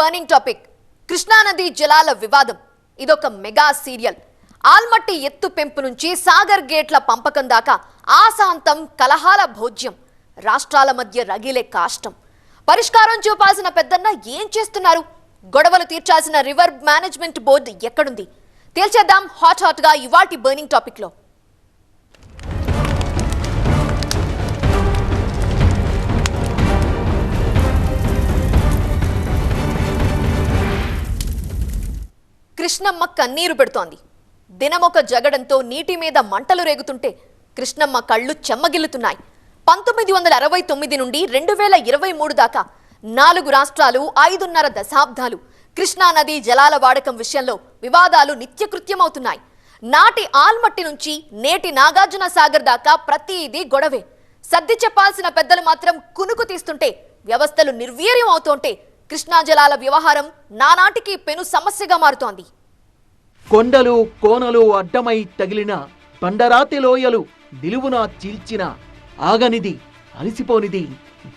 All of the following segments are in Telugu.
బర్నింగ్ టాపిక్ కృష్ణా నది జలాల వివాదం. ఇదొక మెగా సీరియల్. ఆల్మట్టి ఎత్తు పెంపు నుంచి సాగర్ గేట్ల పంపకం దాకా ఆశాంతం కలహాల భోజ్యం. రాష్ట్రాల మధ్య రగిలే కాష్టం. పరిష్కారం చూపాల్సిన పెద్దన్న ఏం చేస్తున్నారు? గొడవలు తీర్చాల్సిన రివర్ మేనేజ్మెంట్ బోర్డు ఎక్కడుంది? తేల్చేద్దాం హాట్ గా ఇవాల్టి బర్నింగ్ టాపిక్ లో. కృష్ణమ్మ కన్నీరు పెడుతోంది. దినమొక జగడంతో నీటి మీద మంటలు రేగుతుంటే కృష్ణమ్మ కళ్ళు చెమ్మగిల్లుతున్నాయి. 1969 నుండి 2023 దాకా 4 రాష్ట్రాలు 5.5 దశాబ్దాలు కృష్ణా నది జలాల వాడకం విషయంలో వివాదాలు నిత్యకృత్యమవుతున్నాయి. నాటి ఆల్మట్టి నుంచి నేటి నాగార్జున సాగర్ దాకా ప్రతిదీ గొడవే. సర్ది చెప్పాల్సిన పెద్దలు మాత్రం కునుకు తీస్తుంటే వ్యవస్థలు నిర్వీర్యం అవుతుంటే కృష్ణా జలాల వ్యవహారం నానాటికి పెను సమస్యగా మారుతోంది. కొండలు కోనలు అడ్డమై తగిలిన బండరాతి లోయలు నిలువున చీల్చిన ఆగనిది అలసిపోనిది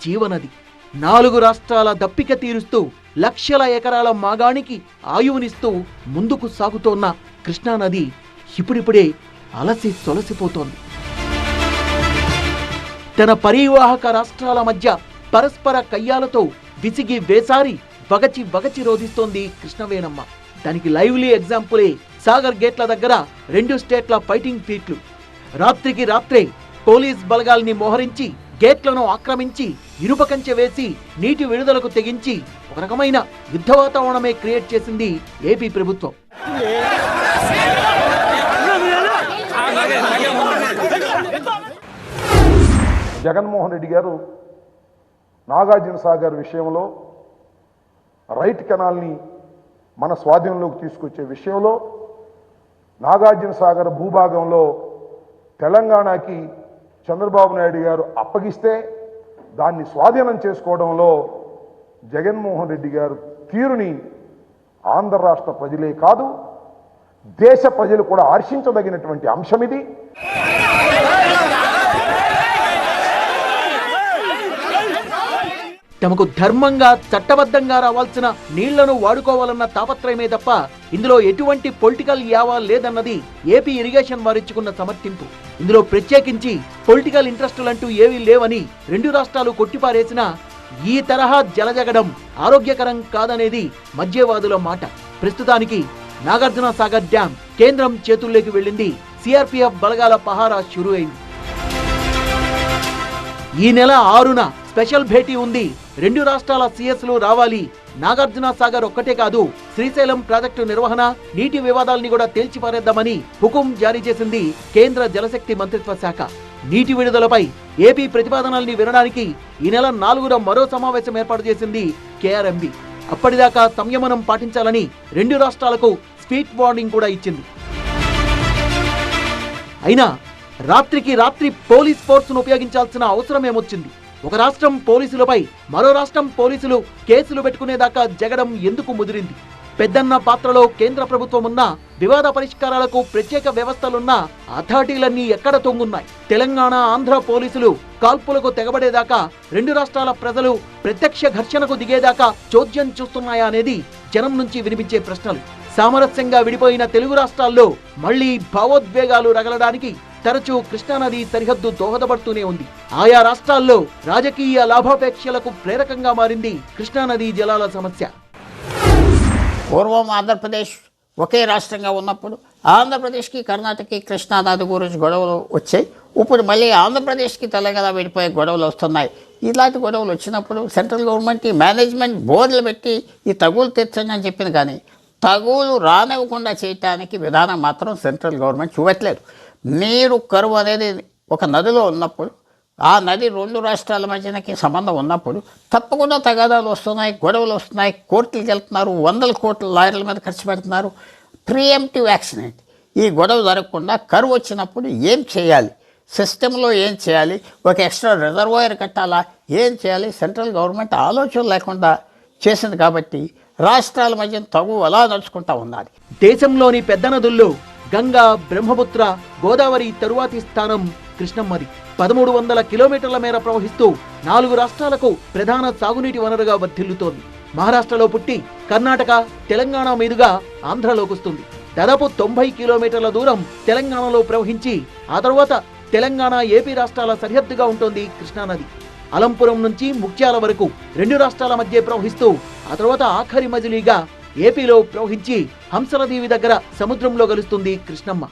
జీవనది. 4 రాష్ట్రాల దప్పిక తీరుస్తూ లక్షల ఎకరాల మాగాణికి ఆయువునిస్తూ ముందుకు సాగుతోన్న కృష్ణానది ఇప్పుడిప్పుడే అలసి సొలసిపోతోంది. తన పరివాహక రాష్ట్రాల మధ్య పరస్పర కయ్యాలతో విసిగి వేసారి వగచి రోధిస్తోంది కృష్ణవేణమ్మ. దానికి లైవ్లీ ఎగ్జాంపులే సాగర్ గేట్ల దగ్గర 2 స్టేట్ల ఫైటింగ్ పీట్లు. రాత్రికి రాత్రే పోలీస్ బలగాల్ని మోహరించి గేట్లను ఆక్రమించి ఇనుప కంచె వేసి నీటి విడుదలకు తెగించి ఒక రకమైన యుద్ధ వాతావరణమే క్రియేట్ చేసింది ఏపీ ప్రభుత్వం. జగన్మోహన్ రెడ్డి గారు నాగార్జున సాగర్ విషయంలో రైట్ కెనాల్ని మన స్వాధీనంలోకి తీసుకొచ్చే విషయంలో నాగార్జున సాగర్ భూభాగంలో తెలంగాణకి చంద్రబాబు నాయుడు గారు అప్పగిస్తే దాన్ని స్వాధీనం చేసుకోవడంలో జగన్మోహన్ రెడ్డి గారు తీరుని ఆంధ్ర రాష్ట్ర ప్రజలే కాదు దేశ ప్రజలు కూడా హర్షించదగినటువంటి అంశం ఇది. తమకు ధర్మంగా చట్టబద్ధంగా రావాల్సిన నీళ్లను వాడుకోవాలన్న తాపత్రయమే తప్ప ఇందులో ఎటువంటి పొలిటికల్ యావా లేదన్నది ఏపీ ఇరిగేషన్ వారిచ్చుకున్న సమర్థింపు. ఇందులో ప్రత్యేకించి పొలిటికల్ ఇంట్రెస్టులంటూ ఏవీ లేవని 2 రాష్ట్రాలు కొట్టిపారేసినా ఈ తరహా జలజగడం ఆరోగ్యకరం కాదనేది మధ్యవాదుల మాట. ప్రస్తుతానికి నాగార్జున సాగర్ డ్యాం కేంద్రం చేతుల్లోకి వెళ్ళింది. సిఆర్పీఎఫ్ బలగాల పహారా షురూ అయింది. ఈ నెల 6న స్పెషల్ భేటీ ఉంది. 2 రాష్ట్రాల సీఎస్లు రావాలి. నాగార్జున సాగర్ ఒక్కటే కాదు, శ్రీశైలం ప్రాజెక్టు నిర్వహణ, నీటి వివాదాల్ని కూడా తేల్చిపారేద్దామని హుకుం జారీ చేసింది కేంద్ర జలశక్తి మంత్రిత్వ శాఖ. నీటి విడుదలపై ఏపీ ప్రతిపాదనల్ని వినడానికి ఈ నెల 4న మరో సమావేశం ఏర్పాటు చేసింది కేఆర్ఎంబీ. అప్పటిదాకా సంయమనం పాటించాలని 2 రాష్ట్రాలకు స్పీడ్ వార్నింగ్ కూడా ఇచ్చింది. అయినా రాత్రికి రాత్రి పోలీస్ ఫోర్స్ను ఉపయోగించాల్సిన అవసరం ఏమొచ్చింది? ఒక రాష్ట్రం పోలీసులపై మరో రాష్ట్రం పోలీసులు కేసులు పెట్టుకునేదాకా జగడం ఎందుకు ముదిరింది? పెద్దన్న పాత్రలో కేంద్ర ప్రభుత్వం ఉన్నా, వివాద పరిష్కారాలకు ప్రత్యేక వ్యవస్థలున్నా అథారిటీలన్నీ ఎక్కడ తొంగున్నాయి? తెలంగాణ ఆంధ్ర పోలీసులు కాల్పులకు తెగబడేదాకా 2 రాష్ట్రాల ప్రజలు ప్రత్యక్ష ఘర్షణకు దిగేదాకా చోద్యం చూస్తున్నాయా అనేది జనం నుంచి వినిపించే ప్రశ్నలు. సామరస్యంగా విడిపోయిన తెలుగు రాష్ట్రాల్లో మళ్లీ భావోద్వేగాలు రగలడానికి తరచూ కృష్ణానది సరిహద్దు దోహదపడుతూనే ఉంది. ఆయా రాష్ట్రాల్లో రాజకీయ లాభాపేక్షలకు ప్రేరకంగా మారింది కృష్ణానది జలాల సమస్య. పూర్వం ఆంధ్రప్రదేశ్ ఒకే రాష్ట్రంగా ఉన్నప్పుడు ఆంధ్రప్రదేశ్కి కర్ణాటకకి కృష్ణానది గురించి గొడవలు వచ్చాయి. ఇప్పుడు మళ్ళీ ఆంధ్రప్రదేశ్కి తెలంగాణ విడిపోయే గొడవలు వస్తున్నాయి. ఇలాంటి గొడవలు వచ్చినప్పుడు సెంట్రల్ గవర్నమెంట్ ఈ మేనేజ్మెంట్ బోర్డులు పెట్టి ఈ తగులు తెచ్చండి అని చెప్పింది, కానీ తగులు రానివ్వకుండా చేయటానికి విధానం మాత్రం సెంట్రల్ గవర్నమెంట్ చూడట్లేదు. నీరు కరువు అనేది ఒక నదిలో ఉన్నప్పుడు, ఆ నది 2 రాష్ట్రాల మధ్యనకి సంబంధం ఉన్నప్పుడు తప్పకుండా తగాదాలు వస్తున్నాయి, గొడవలు వస్తున్నాయి, కోర్టులకు వెళ్తున్నారు, 100 కోట్ల లాయర్ల మీద ఖర్చు పెడుతున్నారు. ప్రియంప్టివ్ యాక్షన్ ఏంటి? ఈ గొడవ జరగకుండా కరువు వచ్చినప్పుడు ఏం చేయాలి, సిస్టంలో ఏం చేయాలి, ఒక ఎక్స్ట్రా రిజర్వాయర్ కట్టాలా, ఏం చేయాలి? సెంట్రల్ గవర్నమెంట్ ఆలోచన లేకుండా చేసింది. కాబట్టి రాష్ట్రాల మధ్య తగు అలా నడుచుకుంటా ఉన్నది. దేశంలోని పెద్ద నదుల్లో గంగా, బ్రహ్మపుత్ర, గోదావరి తరువాతి స్థానం కృష్ణమ్మది. 1300 కిలోమీటర్ల మేర ప్రవహిస్తూ 4 రాష్ట్రాలకు ప్రధాన సాగునీటి వనరుగా వర్ధిల్లుతోంది. మహారాష్ట్రలో పుట్టి కర్ణాటక, తెలంగాణ మీదుగా ఆంధ్రలోకి వస్తుంది. దాదాపు 90 కిలోమీటర్ల దూరం తెలంగాణలో ప్రవహించి ఆ తర్వాత తెలంగాణ, ఏపీ రాష్ట్రాల సరిహద్దుగా ఉంటుంది కృష్ణానది. అలంపురం నుంచి ముఖ్యాల వరకు 2 రాష్ట్రాల మధ్య ప్రవహిస్తూ ఆ తర్వాత ఆఖరి మజిలీగా ఏపీలో ప్రవహించి హంసలదీవి దగ్గర సముద్రంలో కలుస్తుంది కృష్ణమ్మ.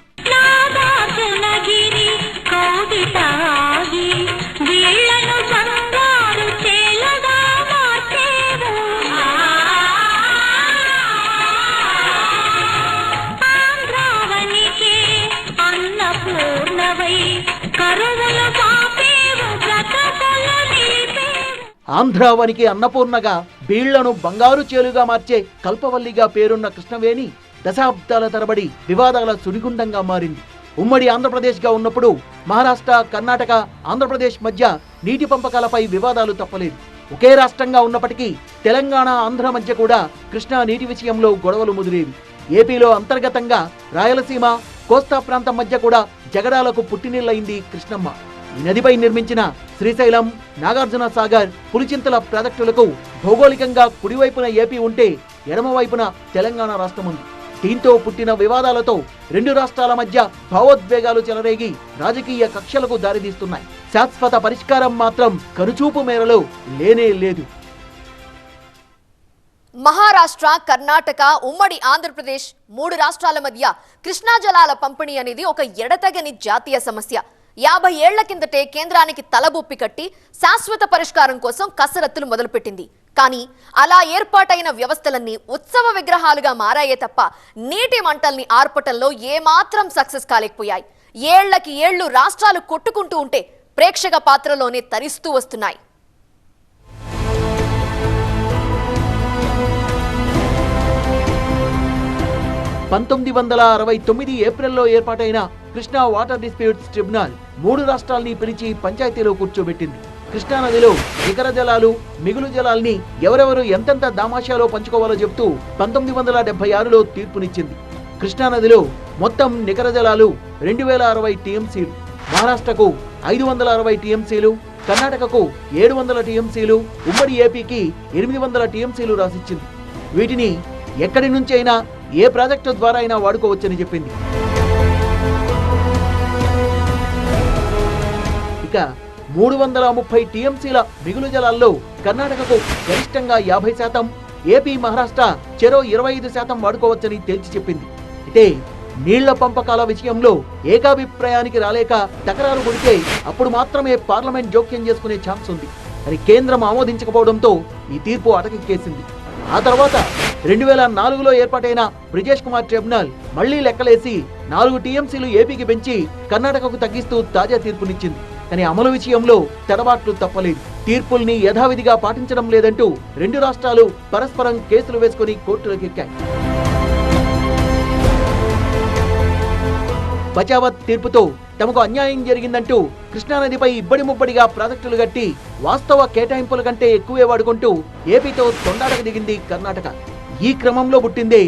ఆంధ్రావనికి అన్నపూర్ణగా, బీళ్లను బంగారు చేలుగా మార్చే కల్పవల్లిగా పేరున్న కృష్ణవేణి దశాబ్దాల తరబడి వివాదాల సుడిగుండంగా మారింది. ఉమ్మడి ఆంధ్రప్రదేశ్గా ఉన్నప్పుడు మహారాష్ట్ర, కర్ణాటక, ఆంధ్రప్రదేశ్ మధ్య నీటి పంపకాలపై వివాదాలు తప్పలేదు. ఒకే రాష్ట్రంగా ఉన్నప్పటికీ తెలంగాణ, ఆంధ్ర మధ్య కూడా కృష్ణా నీటి విషయంలో గొడవలు ముదిరేవి. ఏపీలో అంతర్గతంగా రాయలసీమ, కోస్తా ప్రాంతం మధ్య కూడా జగడాలకు పుట్టినిల్లయింది కృష్ణమ్మ. ఈ నదిపై నిర్మించిన శ్రీశైలం, నాగార్జున సాగర్, పులిచింతల ప్రాజెక్టులకు భౌగోళికంగా కుడివైపున ఏపీ ఉంటే ఎడమవైపున తెలంగాణ రాష్ట్రం ఉంది. దీంతో పుట్టిన వివాదాలతో 2 రాష్ట్రాల మధ్య భావోద్వేగాలు చెలరేగి రాజకీయ కక్షలకు దారితీస్తున్నాయి. శాశ్వత పరిష్కారం మాత్రం కనుచూపు మేరలో లేనే లేదు. మహారాష్ట్ర, కర్ణాటక, ఉమ్మడి ఆంధ్రప్రదేశ్ 3 రాష్ట్రాల మధ్య కృష్ణా జలాల పంపిణీ అనేది ఒక ఎడతెగని జాతీయ సమస్య. 50 ఏళ్ల కిందటే కేంద్రానికి తలబొప్పి కట్టి శాశ్వత పరిష్కారం కోసం కసరత్తులు మొదలుపెట్టింది. కానీ అలా ఏర్పాటైన వ్యవస్థలన్నీ ఉత్సవ విగ్రహాలుగా మారాయే తప్ప నీటి మంటల్ని ఆర్పటంలో ఏమాత్రం సక్సెస్ కాలేకపోయాయి. ఏళ్లకి ఏళ్లు రాష్ట్రాలు కొట్టుకుంటూ ఉంటే ప్రేక్షక పాత్రలోనే తరిస్తూ వస్తున్నాయి. ఏప్రిల్లో ఏర్పాటైన కృష్ణా వాటర్ డిస్ప్యూట్స్ ట్రిబ్యునల్ 3 రాష్ట్రాల్ని పిలిచి పంచాయతీలో కూర్చోబెట్టింది. కృష్ణా నదిలో నికర జలాలు, మిగులు జలాల్ని ఎవరెవరు ఎంతెంత దామాషాలో పంచుకోవాలో చెబుతూ 1976లో తీర్పునిచ్చింది. కృష్ణా నదిలో మొత్తం నికర జలాలు 2060 టీఎంసీలు, మహారాష్ట్రకు 560 టీఎంసీలు, కర్ణాటకకు 700 టీఎంసీలు, ఉమ్మడి ఏపీకి 800 టీఎంసీలు రాసిచ్చింది. వీటిని ఎక్కడి నుంచైనా, ఏ ప్రాజెక్టు ద్వారా అయినా వాడుకోవచ్చని చెప్పింది. ఇక 330 టీఎంసీల మిగులు జలాల్లో కర్ణాటకకు గరిష్టంగా 50%, ఏపీ, మహారాష్ట్ర చెరో 25% వాడుకోవచ్చని తేల్చి చెప్పింది. అయితే నీళ్ల పంపకాల విషయంలో ఏకాభిప్రాయానికి రాలేక తకరారు పుడితే అప్పుడు మాత్రమే పార్లమెంట్ జోక్యం చేసుకునే ఛాన్స్ ఉంది. మరి కేంద్రం ఆమోదించకపోవడంతో ఈ తీర్పు అటకెక్కేసింది. ఆ తర్వాత 2004లో ఏర్పాటైన బ్రిజేష్ కుమార్ ట్రిబ్యునల్ మళ్లీ లెక్కలేసి 4 టీఎంసీలు ఏపీకి పెంచి కర్ణాటకకు తగ్గిస్తూ తాజా తీర్పునిచ్చింది. కానీ అమలు విషయంలో తడబాట్లు తప్పలేదు. తీర్పుల్ని యథావిధిగా పాటించడం లేదంటూ 2 రాష్ట్రాలు పరస్పరం కేసులు వేసుకుని కోర్టులకెక్కాయి. బచావత్ తీర్పుతో తమకు అన్యాయం జరిగిందంటూ కృష్ణానదిపై ఇబ్బడి ముబ్బడిగా ప్రాజెక్టులు కట్టి వాస్తవ కేటాయింపుల కంటే ఎక్కువే వాడుకుంటూ ఏపీతో తొండాటకు దిగింది కర్ణాటక. ఈ క్రమంలో పుట్టిందే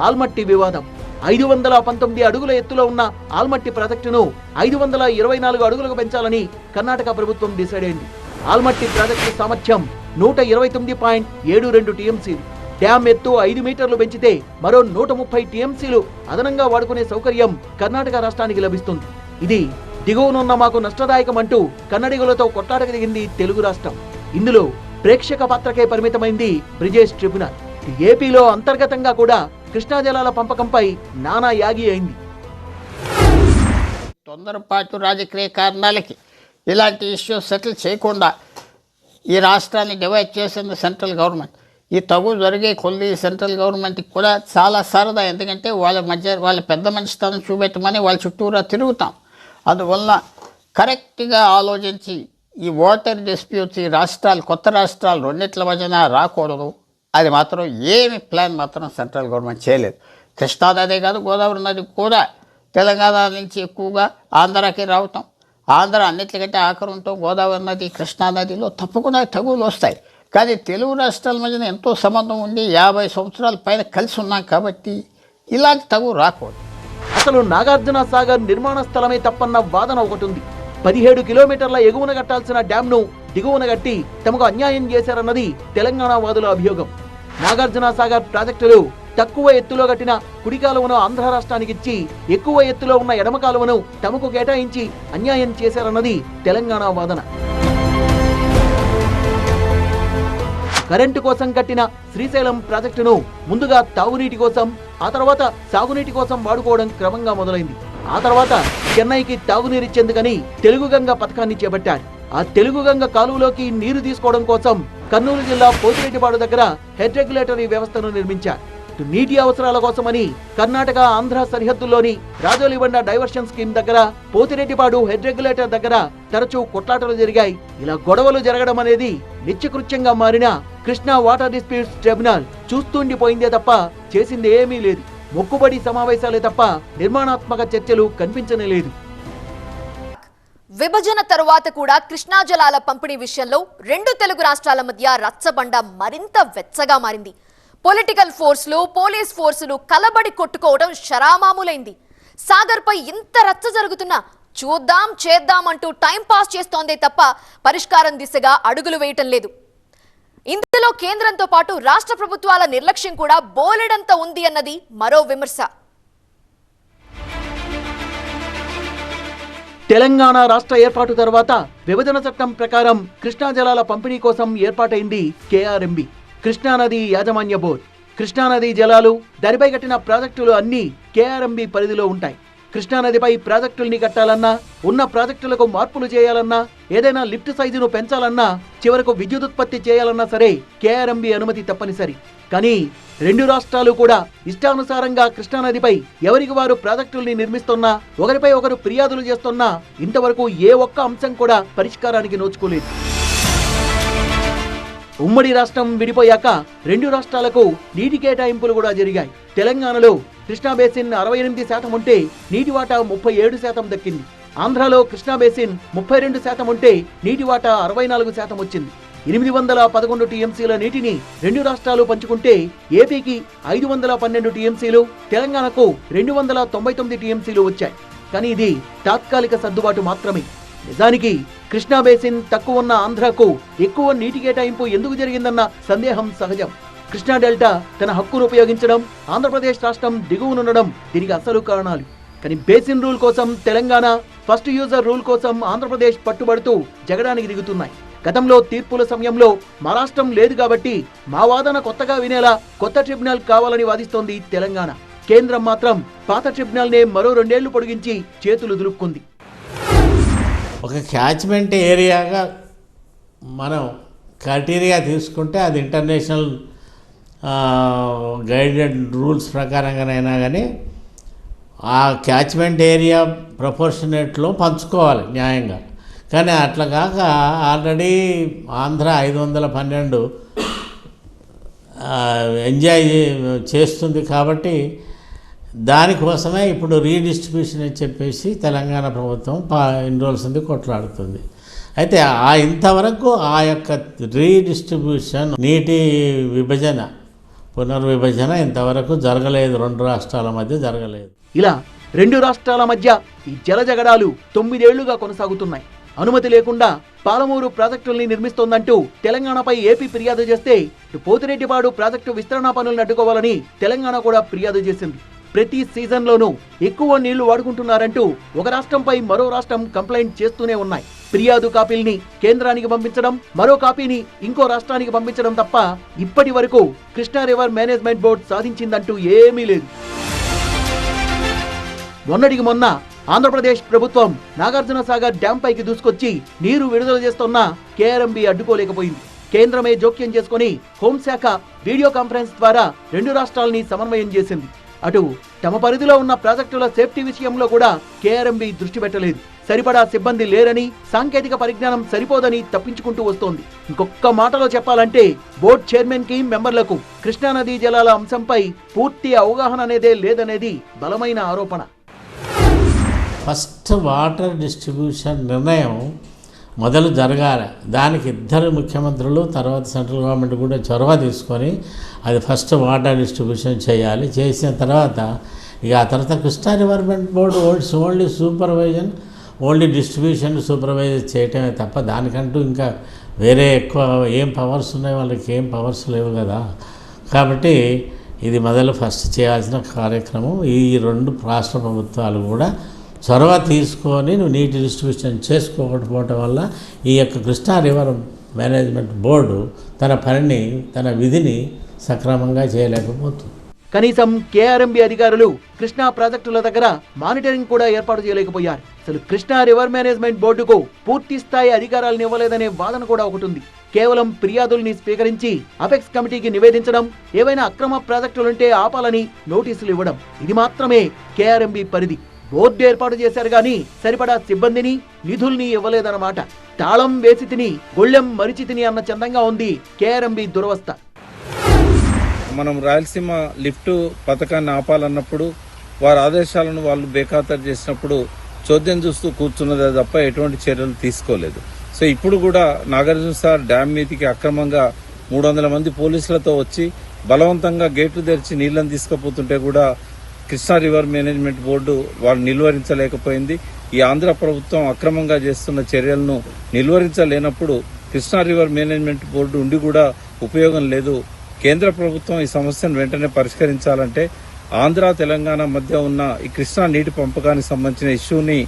ఆల్మట్టి వివాదం. 519 అడుగుల ఎత్తులో ఉన్న ఆల్మట్టి ప్రాజెక్టును 524 అడుగులకు పెంచాలని కర్ణాటక ప్రభుత్వం డిసైడ్ అయింది. ఆల్మట్టి ప్రాజెక్టు సామర్థ్యం 125.72 టీఎంసీలు. డ్యామ్ ఎత్తు 5 మీటర్లు పెంచితే మరో 130 టీఎంసీలు అదనంగా వాడుకునే సౌకర్యం కర్ణాటక రాష్ట్రానికి లభిస్తుంది. ఇది దిగువనున్న మాకు నష్టదాయకం అంటూ కన్నడిగులతో కొట్లాటకు దిగింది తెలుగు రాష్ట్రం. ఇందులో ప్రేక్షక పాత్రకే పరిమితమైంది బ్రిజేష్ ట్రిబ్యునల్. ఏపీలో అంతర్గతంగా కూడా కృష్ణా జలాల పంపకంపై నానా యాగి అయింది. తొందరపాటు రాజకీయ కారణాలకి ఇలాంటి ఇష్యూస్ సెటిల్ చేయకుండా ఈ రాష్ట్రాన్ని డివైడ్ చేసింది సెంట్రల్ గవర్నమెంట్. ఈ తగు జరిగే కొద్ది సెంట్రల్ గవర్నమెంట్కి కూడా చాలా సరదా. ఎందుకంటే వాళ్ళ పెద్ద మనిషితనం చూపెట్టమని వాళ్ళ చుట్టూరా తిరుగుతాం. అందువల్ల కరెక్ట్గా ఆలోచించి ఈ వాటర్ డిస్ప్యూట్స్ ఈ రాష్ట్రాలు, కొత్త రాష్ట్రాలు రెండిట్ల మధ్యన రాకూడదు. అది మాత్రం ఏమి ప్లాన్ మాత్రం సెంట్రల్ గవర్నమెంట్ చేయలేదు. కృష్ణా నదే కాదు, గోదావరి నది కూడా తెలంగాణ నుంచి ఎక్కువగా ఆంధ్రాకి రావటం, ఆంధ్ర అన్నిటికంటే ఆఖరు ఉంటాం. గోదావరి నది, కృష్ణా నదిలో తప్పకుండా తగులు వస్తాయి. కానీ తెలుగు రాష్ట్రాల మధ్యన ఎంతో సంబంధం ఉండి 50 సంవత్సరాల పైన కలిసి ఉన్నాం కాబట్టి ఇలాంటి తగు రాకూడదు. అసలు నాగార్జున సాగర్ నిర్మాణ స్థలమే తప్పన్న వాదన ఒకటి ఉంది. 17 కిలోమీటర్ల ఎగువన కట్టాల్సిన డ్యాంను దిగువన కట్టి తమకు అన్యాయం చేశారన్నది తెలంగాణ వాదుల అభియోగం. నాగార్జున సాగర్ ప్రాజెక్టులు తక్కువ ఎత్తులో కట్టిన కుడి కాలువను ఆంధ్ర రాష్ట్రానికి ఇచ్చి ఎక్కువ ఎత్తులో ఉన్న ఎడమ కాలువను తమకు కేటాయించి అన్యాయం చేశారన్నది తెలంగాణ వాదన. కరెంటు కోసం కట్టిన శ్రీశైలం ప్రాజెక్టును ముందుగా తాగునీటి కోసం, ఆ తర్వాత సాగునీటి కోసం వాడుకోవడం క్రమంగా మొదలైంది. ఆ తర్వాత చెన్నైకి తాగునీరిచ్చేందుకని తెలుగు గంగ పథకాన్ని చేపట్టారు. ఆ తెలుగు గంగ కాలువలోకి నీరు తీసుకోవడం కోసం కర్నూలు జిల్లా పోతిరెడ్డిపాడు దగ్గర హెడ్ రెగ్యులేటరీ వ్యవస్థను నిర్మించారు. నీటి అవసరాల కోసమని కర్ణాటక ఆంధ్ర సరిహద్దుల్లోని రాజోలిబండ డైవర్షన్ స్కీమ్ దగ్గర, పోతిరెడ్డిపాడు హెడ్ రెగ్యులేటర్ దగ్గర తరచూ కొట్లాటలు జరిగాయి. ఇలా గొడవలు జరగడం అనేది నిత్యకృత్యంగా మారిన కృష్ణా వాటర్ డిస్ప్యూట్స్ ట్రిబ్యునల్ చూస్తుండిపోయిందే తప్ప చేసింది ఏమీ లేదు. మొక్కుబడి సమావేశాలే తప్ప నిర్మాణాత్మక చర్చలు కనిపించనే లేదు. విభజన తరువాత కూడా కృష్ణా జలాల పంపిణీ విషయంలో రెండు తెలుగు రాష్ట్రాల మధ్య రచ్చబండ మరింత వెచ్చగా మారింది. పొలిటికల్ ఫోర్సులు, పోలీస్ ఫోర్సులు కలబడి కొట్టుకోవడం షరామామూలైంది. సాగర్ పై ఇంత రచ్చ జరుగుతున్నా చూద్దాం చేద్దాం అంటూ టైం పాస్ చేస్తోందే తప్ప పరిష్కారం దిశగా అడుగులు వేయటం లేదు. ఇందులో కేంద్రంతో పాటు రాష్ట్ర ప్రభుత్వాల నిర్లక్ష్యం కూడా బోలెడంత ఉంది అన్నది మరో విమర్శ. తెలంగాణ రాష్ట్ర ఏర్పాటు తర్వాత విభజన చట్టం ప్రకారం కృష్ణా జలాల పంపిణీ కోసం ఏర్పాటైంది కేఆర్ఎంబి, కృష్ణానది యాజమాన్య బోర్డు. కృష్ణానది జలాలు, దానిపై కట్టిన ప్రాజెక్టులు అన్నీ కేఆర్ఎంబి పరిధిలో ఉంటాయి. కృష్ణానదిపై ప్రాజెక్టుల్ని కట్టాలన్నా, ఉన్న ప్రాజెక్టులకు మార్పులు చేయాలన్నా, ఏదైనా లిఫ్ట్ సైజును పెంచాలన్నా, చివరకు విద్యుదుత్పత్తి చేయాలన్నా సరే కేఆర్ఎంబి అనుమతి తప్పనిసరి. కానీ రెండు రాష్ట్రాలు కూడా ఇష్టానుసారంగా కృష్ణానదిపై ఎవరికి వారు ప్రాజెక్టుల్ని నిర్మిస్తున్నా, ఒకరిపై ఒకరు ఫిర్యాదులు చేస్తున్నా ఇంతవరకు ఏ ఒక్క అంశం కూడా పరిష్కారానికి నోచుకోలేదు. ఉమ్మడి రాష్ట్రం విడిపోయాక రెండు రాష్ట్రాలకు నీటి కేటాయింపులు కూడా జరిగాయి. తెలంగాణలో కృష్ణా బేసిన్ 68% ఉంటే నీటి వాటా 37% దక్కింది. ఆంధ్రాలో కృష్ణా బేసిన్ 32% ఉంటే నీటి వాటా 64% వచ్చింది. 811 టీఎంసీల నీటిని రెండు రాష్ట్రాలు పంచుకుంటే ఏపీకి 512 టీఎంసీలు, తెలంగాణకు 299 టీఎంసీలు వచ్చాయి. కానీ ఇది తాత్కాలిక సర్దుబాటు మాత్రమే. నిజానికి కృష్ణా బేసిన్ తక్కువ ఉన్న ఆంధ్రాకు ఎక్కువ నీటి కేటాయింపు ఎందుకు జరిగిందన్న సందేహం సహజం. కృష్ణా డెల్టా తన హక్కును ఉపయోగించడం, ఆంధ్రప్రదేశ్ రాష్ట్రం దిగువనుండడం దీనికి అసలు కారణాలు. కానీ బేసిన్ రూల్ కోసం తెలంగాణ, ఫస్ట్ యూజర్ రూల్ కోసం ఆంధ్రప్రదేశ్ పట్టుబడుతూ జగడానికి దిగుతున్నాయి. గతంలో తీర్పుల సమయంలో మా రాష్ట్రం లేదు కాబట్టి మా వాదన కొత్తగా వినేలా కొత్త ట్రిబ్యునల్ కావాలని వాదిస్తోంది తెలంగాణ. కేంద్రం మాత్రం పాత ట్రిబ్యునల్నే మరో 2 ఏళ్లు పొడిగించి చేతులు దులుపుకుంది. ఒక క్యాచ్మెంట్ ఏరియాగా మనం క్రైటీరియా తీసుకుంటే అది ఇంటర్నేషనల్ గైడెడ్ రూల్స్ ప్రకారంగానైనా కానీ ఆ క్యాచ్మెంట్ ఏరియా ప్రపోర్షనేట్లో పంచుకోవాలి న్యాయంగా. కానీ అట్లా కాక ఆల్రెడీ ఆంధ్ర 512 ఎంజాయ్ చేస్తుంది కాబట్టి దానికోసమే ఇప్పుడు రీడిస్ట్రిబ్యూషన్ అని చెప్పేసి తెలంగాణ ప్రభుత్వం ఇన్ని రోజులు కొట్లాడుతుంది. అయితే ఇంతవరకు ఆ యొక్క రీడిస్ట్రిబ్యూషన్, నీటి విభజన, పునర్విభజన ఇంతవరకు జరగలేదు, రెండు రాష్ట్రాల మధ్య జరగలేదు. ఇలా రెండు రాష్ట్రాల మధ్య ఈ జలజగడాలు 9 ఏళ్లుగా కొనసాగుతున్నాయి. అనుమతి లేకుండా పాలమూరు ప్రాజెక్టుల్ని నిర్మిస్తోందంటూ తెలంగాణపై ఏపీ ఫిర్యాదు చేస్తే పోతిరెడ్డిపాడు ప్రాజెక్టు విస్తరణ పనులను అడ్డుకోవాలని తెలంగాణ కూడా ఫిర్యాదు చేసింది. ప్రతి సీజన్లోనూ ఎక్కువ నీళ్లు వాడుకుంటున్నారంటూ ఒక రాష్ట్రంపై మరో రాష్ట్రం కంప్లైంట్ చేస్తూనే ఉన్నాయి. ఫిర్యాదు కాపీల్ని కేంద్రానికి పంపించడం, మరో కాపీని ఇంకో రాష్ట్రానికి పంపించడం తప్ప ఇప్పటి వరకు కృష్ణా రివర్ మేనేజ్మెంట్ బోర్డు సాధించిందంటూ ఏమీ లేదు. మొన్నటికి మొన్న ఆంధ్రప్రదేశ్ ప్రభుత్వం నాగార్జున సాగర్ డ్యాం పైకి దూసుకొచ్చి నీరు విడుదల చేస్తున్న కేఆర్ఎంబి అడ్డుకోలేకపోయింది. కేంద్రమే జోక్యం చేసుకుని హోంశాఖ వీడియో కాన్ఫరెన్స్ ద్వారా రెండు రాష్ట్రాలని సమన్వయం చేసింది. అటు తమ పరిధిలో ఉన్న ప్రాజెక్టుల సేఫ్టీ విషయంలో కూడా కేఆర్ఎంబి దృష్టి పెట్టలేదు. సరిపడా సిబ్బంది లేరని, సాంకేతిక పరిజ్ఞానం సరిపోదని తప్పించుకుంటూ వస్తోంది. ఇంకొక మాటలో చెప్పాలంటే బోర్డు చైర్మన్ కి, మెంబర్లకు కృష్ణానదీ జలాల అంశంపై పూర్తి అవగాహన అనేదే లేదనేది బలమైన ఆరోపణ. ఫస్ట్ వాటర్ డిస్ట్రిబ్యూషన్ నిర్ణయం మొదలు జరగాలి. దానికి ఇద్దరు ముఖ్యమంత్రులు, తర్వాత సెంట్రల్ గవర్నమెంట్ కూడా చొరవ తీసుకొని అది ఫస్ట్ వాటర్ డిస్ట్రిబ్యూషన్ చేయాలి. చేసిన తర్వాత ఇక ఆ తర్వాత Krishna river management board only supervision, only distribution supervise చేయటమే తప్ప దానికంటూ ఇంకా వేరే ఎక్కువ ఏం పవర్స్ ఉన్నాయి, వాళ్ళకి ఏం పవర్స్ లేవు కదా. కాబట్టి ఇది మొదలు ఫస్ట్ చేయాల్సిన కార్యక్రమం. ఈ రెండు రాష్ట్ర ప్రభుత్వాలు కూడా చొరవ తీసుకొని నువ్వు నీటి డిస్ట్రిబ్యూషన్ చేసుకోకపోవటం వల్ల ఈ యొక్క కృష్ణా రివర్ మేనేజ్మెంట్ బోర్డు తన పనిని, తన విధిని సక్రమంగా చేయలేకపోతుంది. కనీసం కేఆర్ఎంబీ అధికారులు కృష్ణా ప్రాజెక్టుల దగ్గర మానిటరింగ్ కూడా ఏర్పాటు చేయలేకపోయారు. అసలు కృష్ణా రివర్ మేనేజ్మెంట్ బోర్డుకు పూర్తి స్థాయి అధికారాలను ఇవ్వలేదనే వాదన కూడా ఒకటి ఉంది. కేవలం ఫిర్యాదుల్ని స్వీకరించి అపెక్స్ కమిటీకి నివేదించడం, ఏవైనా అక్రమ ప్రాజెక్టులుంటే ఆపాలని నోటీసులు ఇవ్వడం, ఇది మాత్రమే కేఆర్ఎంబీ పరిధి. బోర్డు ఏర్పాటు చేశారు గాని సరిపడా సిబ్బందిని, నిధుల్ని ఇవ్వలేదన్నమాట. తాళం వేసి తిని గొళ్ళెం మరిచి తిని అన్న చందంగా ఉంది కేఆర్ఎంబీ దురవస్థ. మనం రాయలసీమ లిఫ్ట్ పథకాన్ని ఆపాలన్నప్పుడు వారి ఆదేశాలను వాళ్ళు బేఖాతరు చేసినప్పుడు చోద్యం చూస్తూ కూర్చున్నదే తప్ప ఎటువంటి చర్యలు తీసుకోలేదు. సో ఇప్పుడు కూడా నాగార్జునసాగర్ డ్యామ్ మీదికి అక్రమంగా 300 మంది పోలీసులతో వచ్చి బలవంతంగా గేట్లు తెరిచి నీళ్లను తీసుకుపోతుంటే కూడా కృష్ణా రివర్ మేనేజ్మెంట్ బోర్డు వాళ్ళు నిలువరించలేకపోయింది. ఈ ఆంధ్ర ప్రభుత్వం అక్రమంగా చేస్తున్న చర్యలను నిలువరించలేనప్పుడు కృష్ణా రివర్ మేనేజ్మెంట్ బోర్డు ఉండి కూడా ఉపయోగం లేదు. కేంద్ర ప్రభుత్వం ఈ సమస్యను వెంటనే పరిష్కరించాలంటే ఆంధ్ర, తెలంగాణ మధ్య ఉన్న ఈ కృష్ణా నీటి పంపకానికి సంబంధించిన ఇష్యూని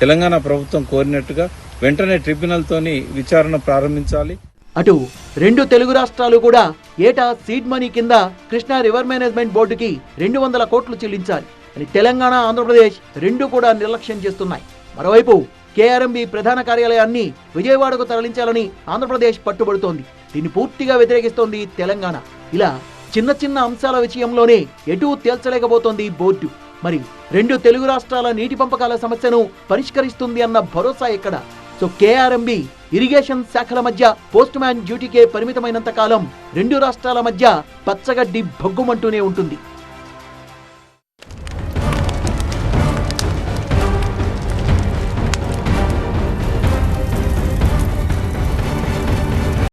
తెలంగాణ ప్రభుత్వం కోరినట్టుగా వెంటనే ట్రిబ్యునల్తోని విచారణ ప్రారంభించాలి. అటు రెండు తెలుగు రాష్ట్రాలు కూడా ఏటా సీడ్ మనీ కింద కృష్ణా రివర్ మేనేజ్మెంట్ బోర్డుకి 200 కోట్లు చెల్లించాలి అని తెలంగాణ, ఆంధ్రప్రదేశ్ రెండు కూడా నిర్లక్ష్యం చేస్తున్నాయి. మరోవైపు కేఆర్ఎంబీ ప్రధాన కార్యాలయాన్ని విజయవాడకు తరలించాలని ఆంధ్రప్రదేశ్ పట్టుబడుతోంది. దీన్ని పూర్తిగా వ్యతిరేకిస్తోంది తెలంగాణ. ఇలా చిన్న చిన్న అంశాల విషయంలోనే ఎటూ తేల్చలేకపోతోంది బోర్డు. మరి రెండు తెలుగు రాష్ట్రాల నీటి పంపకాల సమస్యను పరిష్కరిస్తుంది అన్న భరోసా ఎక్కడ? సో కేఆర్ఎంబీ, ఇరిగేషన్ శాఖల మధ్య పోస్ట్ మ్యాన్ డ్యూటీకే పరిమితమైనంత కాలం రెండు రాష్ట్రాల మధ్య పచ్చగడ్డి భగ్గుమంటూనే ఉంటుంది.